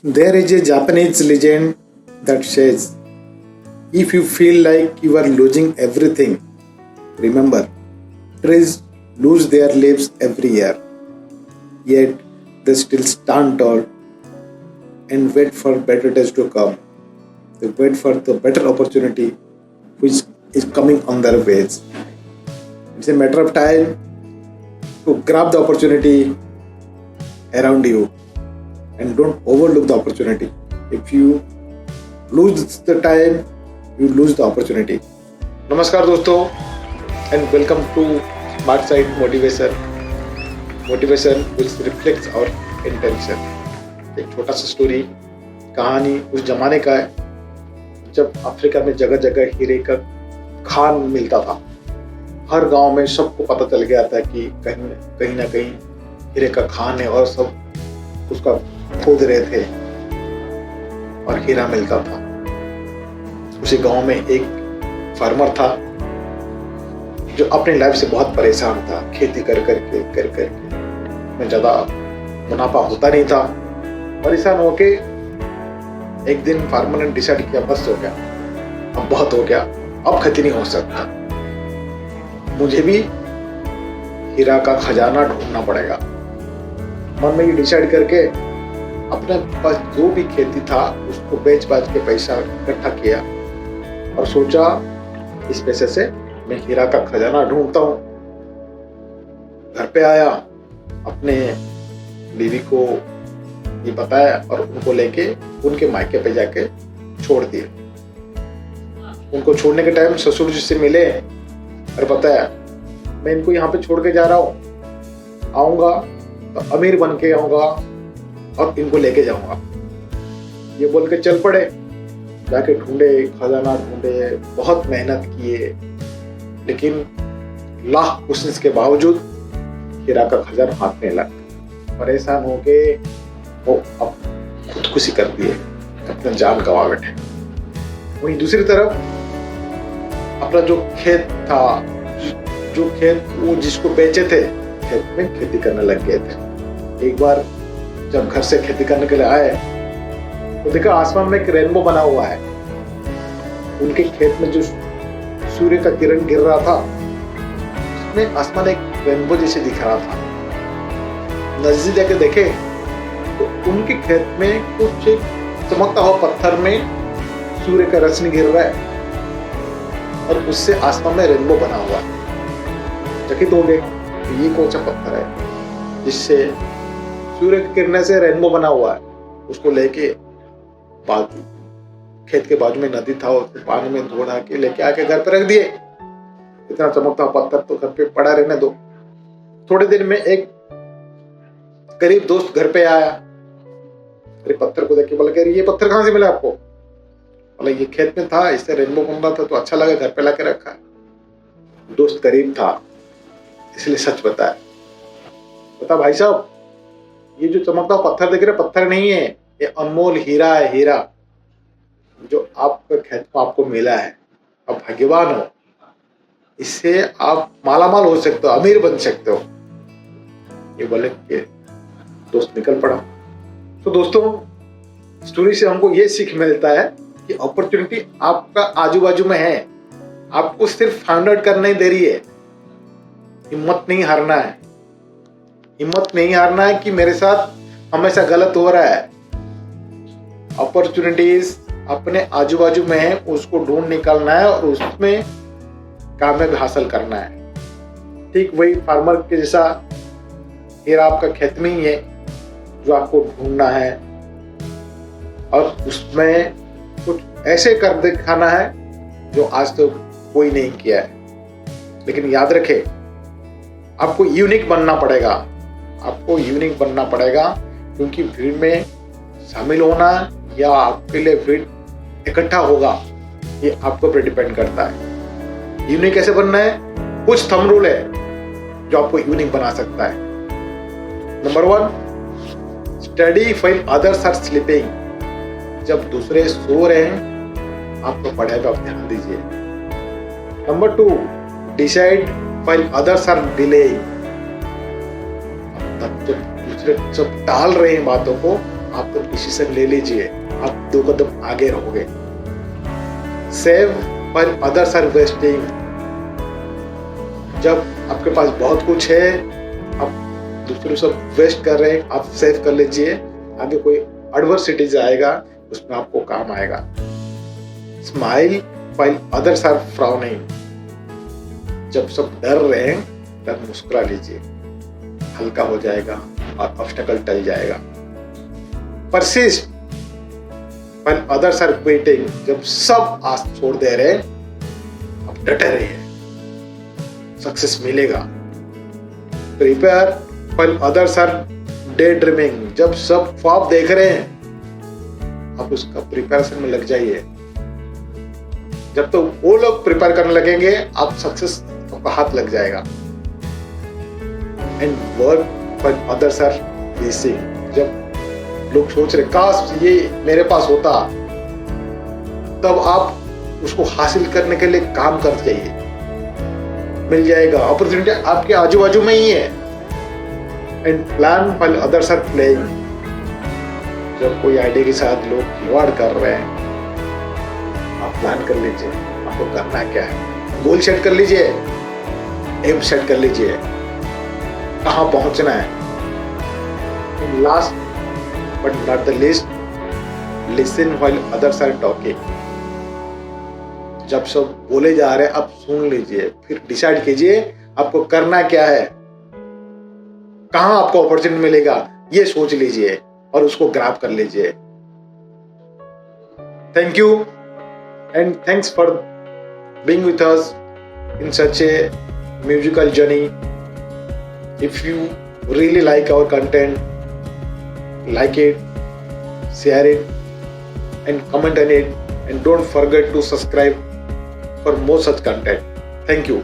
There is a Japanese legend that says, if you feel like you are losing everything, remember, trees lose their leaves every year, yet they still stand tall and wait for better days to come. They wait for the better opportunity which is coming on their ways. It's a matter of time to grab the opportunity around you and don't overlook the opportunity. If you lose the time, you lose the opportunity. नमस्कार दोस्तों and welcome to Smart Side Motivation which reflects our intention. एक छोटा सा story कहानी उस जमाने का है जब अफ्रीका में जगह जगह हीरे का खान मिलता था। हर गांव में सबको पता चल गया था कि कहीं ना कहीं हीरे का खान है और सब उसका खोद रहे थे और हीरा मिलता था। उसी गांव में एक फार्मर था जो अपनी लाइफ से बहुत परेशान था। खेती कर करके में ज्यादा मुनाफा होता नहीं था। परेशान होके एक दिन फार्मर ने डिसाइड किया, बस हो गया, अब बहुत हो गया, अब खेती नहीं हो सकता, मुझे भी हीरा का खजाना ढूंढना पड़ेगा। मन में ये डिसाइड करके अपने पास जो भी खेती था उसको बेच बाच के पैसा इकट्ठा किया और सोचा इस पैसे से मैं हीरा का खजाना ढूंढता हूँ। घर पे आया, अपने बीवी को ये बताया और उनको लेके उनके मायके पे जाके छोड़ दिए। उनको छोड़ने के टाइम ससुर जी से मिले और बताया, मैं इनको यहाँ पे छोड़ के जा रहा हूँ, आऊंगा तो अमीर बन के आऊंगा और इनको लेके जाऊंगा। ये बोल के चल पड़े, जाके ढूंढे, खजाना ढूंढे, बहुत मेहनत किए, लेकिन लाख कोशिश के बावजूद हीरा का खजाना हाथ में लगा। परेशान होके वो अब खुदकुशी कर दिए, अपना जान गंवा बैठे। वहीं दूसरी तरफ अपना जो खेत था, जो खेत वो जिसको बेचे थे, खेत में खेती करने लग गए थे। एक बार जब घर से खेती करने के लिए आए तो देखा आसमान में एक रेनबो बना हुआ है। उनके खेत में जो सूर्य का किरण गिर रहा था उसमें आसमान एक रेनबो जैसे दिख रहा था। नजदीक जाके देखे तो उनके खेत में कुछ एक चमकता हुआ पत्थर में सूर्य का रोशनी गिर रहा है और उससे आसमान में रेनबो बना हुआ है। चकित हो गए, ये कौन सा पत्थर है जिससे सूर्य की किरणें से रेनबो बना हुआ है। उसको लेके खेत के बाजू में नदी था, उसको पानी में धो के लेके आके घर पे रख दिए। इतना चमकता हुआ पत्थर तो घर पे पड़ा रहने दो। थोड़े दिन में एक गरीब दोस्त घर पे आया, अरे पत्थर को देख के बोला, ये पत्थर कहाँ से मिला आपको? बोला ये खेत में था, इससे रेनबो बन रहा था तो अच्छा लगा, घर पे लाके रखा। दोस्त गरीब था इसलिए सच बताया, बता भाई साहब, ये जो चमकता पत्थर देख रहे पत्थर नहीं है, ये अनमोल हीरा है, हीरा जो आपके खेत को आपको मिला है। आप भाग्यवान हो, इससे आप मालामाल हो सकते हो, अमीर बन सकते हो। ये बोले कि दोस्त निकल पड़ा। तो दोस्तों, स्टोरी से हमको ये सीख मिलता है कि अपॉर्चुनिटी आपका आजू बाजू में है, आपको सिर्फ फाइंड आउट करने दे रही है। हिम्मत नहीं हारना है, हिम्मत नहीं हारना है कि मेरे साथ हमेशा गलत हो रहा है। अपॉर्चुनिटीज अपने आजू बाजू में है, उसको ढूंढ निकालना है और उसमें कामयाबी हासिल करना है। ठीक वही फार्मर के जैसा हीरा आपका खेत में ही है जो आपको ढूंढना है और उसमें कुछ ऐसे कर दिखाना है जो आज तक कोई नहीं किया है। लेकिन याद रखे, आपको यूनिक बनना पड़ेगा, आपको यूनिक बनना पड़ेगा, क्योंकि भीड़ में शामिल होना या आपके लिए भीड़ इकट्ठा होगा ये आपके ऊपर डिपेंड करता है। यूनिक कैसे बनना है? कुछ थंब रूल है जो आपको यूनिक बना सकता है। Number 1, study while others are sleeping. जब दूसरे सो रहे हैं आपको पढ़ाई पर ध्यान दीजिए। Number 2, decide while others are delaying. जब दूसरे सब टाल रहे हैं बातों को आप तो डिसीजन ले लीजिए, आप 2 कदम आगे रहोगे। Save while others are wasting. जब आपके पास बहुत कुछ है, आप दूसरों से वेस्ट कर रहे हैं, आप सेव कर लीजिए। आगे कोई एडवर्सिटीज आएगा, उसमें आपको काम आएगा। Smile while others are frowning. जब सब डर रहे हैं तब मुस्कुरा लीजिए, हल्का हो जाएगा और ऑब्स्टेकल टल जाएगा। Persist while others are quitting. जब सब आस छोड़ दे रहे हैं, अब डटे रहिए, सक्सेस मिलेगा। Prepare while others are daydreaming. जब सब ख्वाब देख रहे हैं, आप उसका प्रिपरेशन में लग जाइए। जब तो वो लोग प्रिपेयर करने लगेंगे, आप सक्सेस आपका हाथ लग जाएगा। And work while others are wishing. जब लोग सोच रहे काश ये मेरे पास होता, तब आप उसको हासिल करने के लिए काम कर जाइए, मिल जाएगा। अपॉर्चुनिटी आपके आजू बाजू में ही है। And plan while others are playing. जब कोई आइडिया के साथ लोग खिलवाड़ कर रहे हैं, आप प्लान कर लीजिए आपको करना क्या है। गोल सेट कर लीजिए, एम सेट कर लीजिए, कहां पहुंचना है। Last but not the least, listen while others are talking. जब सब बोले जा रहे हैं, आप सुन लीजिए, फिर डिसाइड कीजिए आपको करना क्या है, कहां आपको अपॉर्चुनिटी मिलेगा, ये सोच लीजिए और उसको ग्रैब कर लीजिए। Thank you and thanks for being with us in such a musical journey. If you really like our content, like it, share it, and comment on it, and don't forget to subscribe for more such content. Thank you.